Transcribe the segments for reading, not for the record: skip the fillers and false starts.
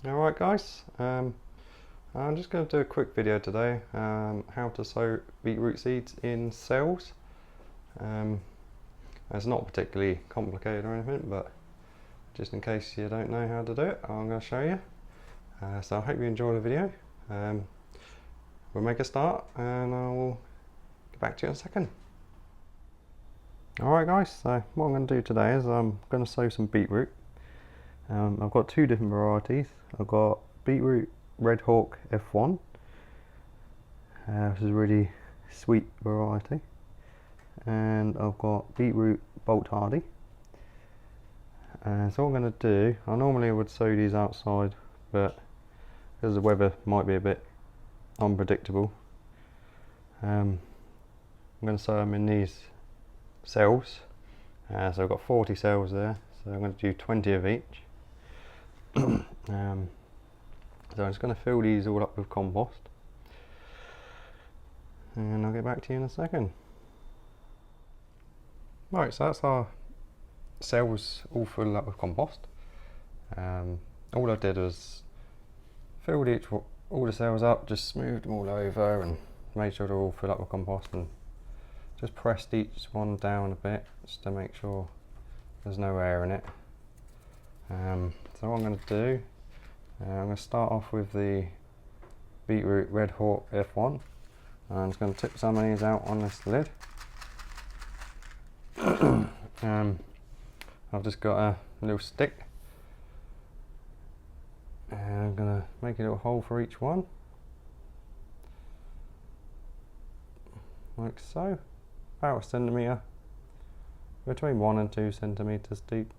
Alright guys, I'm just going to do a quick video today, how to sow beetroot seeds in cells. It's not particularly complicated or anything, but just in case you don't know how to do it, I'm going to show you. So I hope you enjoy the video. We'll make a start and I'll get back to you in a second. Alright guys, so what I'm going to do today is I'm going to sow some beetroot. I've got two different varieties. I've got beetroot Red Hawk F1, which is a really sweet variety, and I've got beetroot Bolt Hardy. So what I'm going to do, I normally would sow these outside, but because the weather might be a bit unpredictable, I'm going to sow them in these cells. So I've got 40 cells there, so I'm going to do 20 of each. So I'm just going to fill these all up with compost, and I'll get back to you in a second. Right, so that's our cells all filled up with compost. All I did was filled all the cells up, just smoothed them all over and made sure they're all filled up with compost, and just pressed each one down a bit just to make sure there's no air in it. So what I'm going to do, I'm going to start off with the beetroot Red Hawk F1. I'm just going to tip some of these out on this lid. I've just got a little stick, and I'm going to make a little hole for each one, like so, about a centimetre, between 1 and 2 centimetres deep.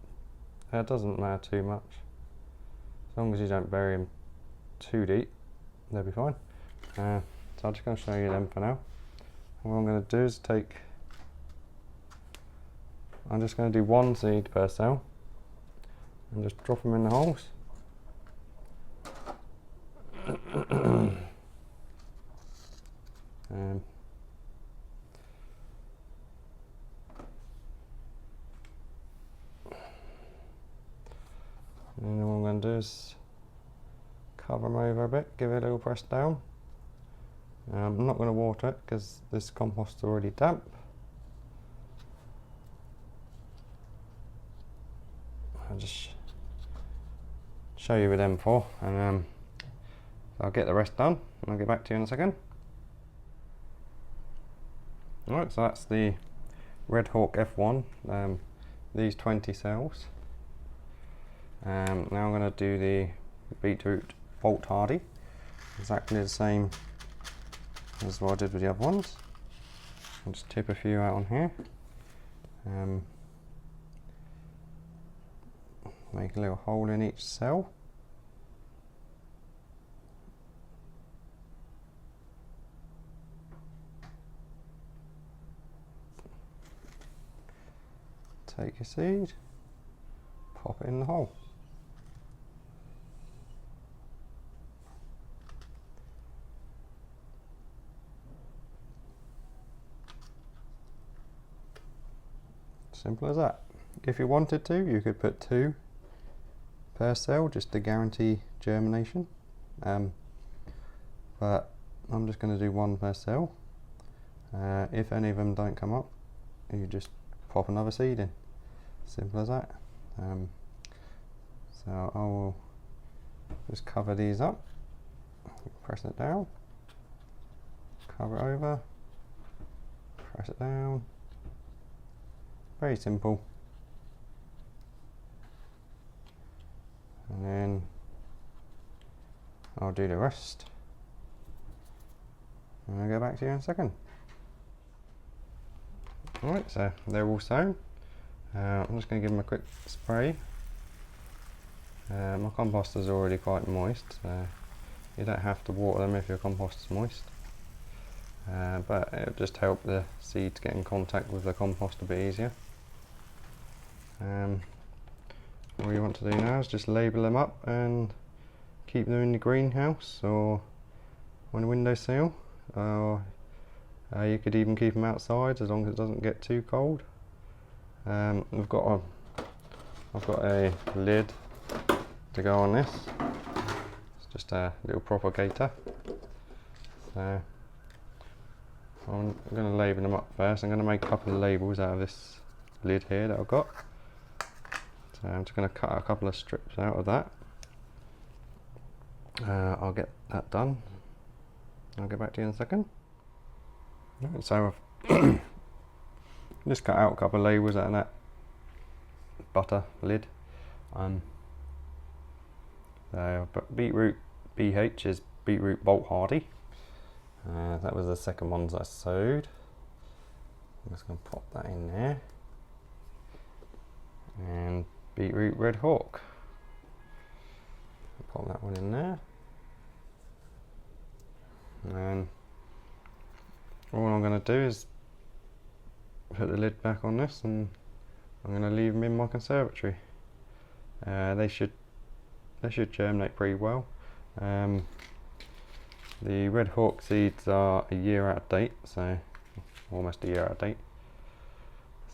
It doesn't matter too much, as long as you don't bury them too deep, they'll be fine. So I'm just going to show you them for now. What I'm going to do is I'm just going to do one seed per cell and just drop them in the holes. And then what I'm going to do is cover them over a bit, give it a little press down. I'm not going to water it because this compost is already damp. I'll just show you with them four, and I'll get the rest done and I'll get back to you in a second. Alright, so that's the Red Hawk F1, these 20 cells. Now I'm going to do the beetroot Bolt Hardy, exactly the same as what I did with the other ones. I'll just tip a few out on here. Make a little hole in each cell. Take your seed, pop it in the hole. Simple as that. If you wanted to, you could put 2 per cell just to guarantee germination, but I'm just going to do 1 per cell. If any of them don't come up, you just pop another seed in. Simple as that. So I will just cover these up, press it down, cover it over, press it down. Very simple. And then I'll do the rest, and I'll go back to you in a second. Alright, so they're all sown. I'm just going to give them a quick spray. My compost is already quite moist, so you don't have to water them if your compost is moist. But it'll just help the seeds get in contact with the compost a bit easier. All you want to do now is just label them up and keep them in the greenhouse or on a windowsill. You could even keep them outside as long as it doesn't get too cold. I've got a lid to go on this. just a little propagator. So I'm going to label them up first. I'm going to make a couple of labels out of this lid here that I've got. So I'm just going to cut a couple of strips out of that. I'll get that done. I'll get back to you in a second. Right, so I've just cut out a couple of labels out of that butter lid. But beetroot BH is beetroot bolt hardy. That was the second ones I sowed. I'm just going to pop that in there. And beetroot red hawk. Pop that one in there. And all I'm going to do is put the lid back on this, and I'm going to leave them in my conservatory. They should germinate pretty well. The red hawk seeds are a year out of date, so almost a year out of date.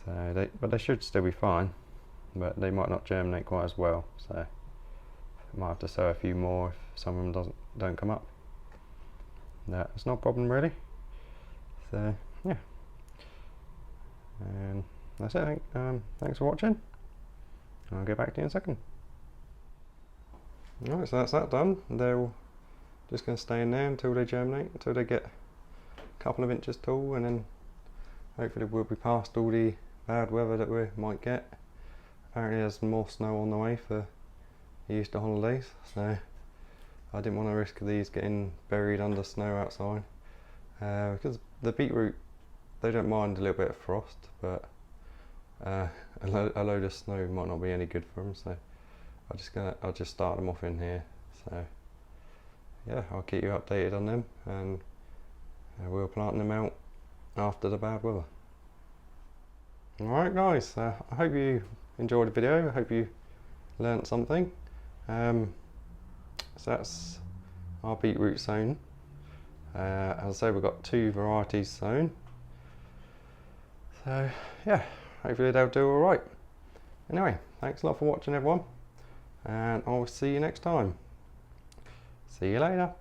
So but they should still be fine, but they might not germinate quite as well. So I might have to sow a few more if some of them don't come up. It's not a problem really. So yeah, and that's it. Thanks for watching. I'll get back to you in a second. Alright, so that's that done. They're just going to stay in there until they germinate, until they get a couple of inches tall, and then hopefully we'll be past all the bad weather that we might get. Apparently there's more snow on the way for the Easter holidays, so I didn't want to risk these getting buried under snow outside. Because the beetroot, they don't mind a little bit of frost, but a load of snow might not be any good for them, so I'll just start them off in here. So yeah, I'll keep you updated on them, and we'll plant them out after the bad weather. Alright guys, I hope you enjoyed the video. I hope you learnt something. So that's our beetroot sown. As I say, we've got 2 varieties sown. So yeah, hopefully they'll do alright. Anyway, thanks a lot for watching everyone, and I'll see you next time. See you later.